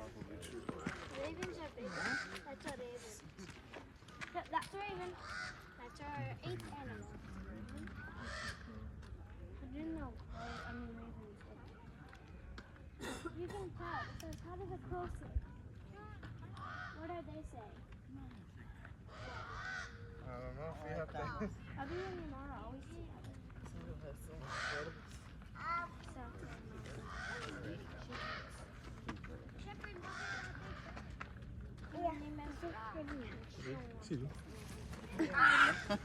Ravens are big. That's a raven. That's a raven. That's our eighth animal. I didn't know. Ravens. You can tell. It says, how does a crow sing? What do they say? I don't know. We have to. Abby and Nara always say that. Yeah.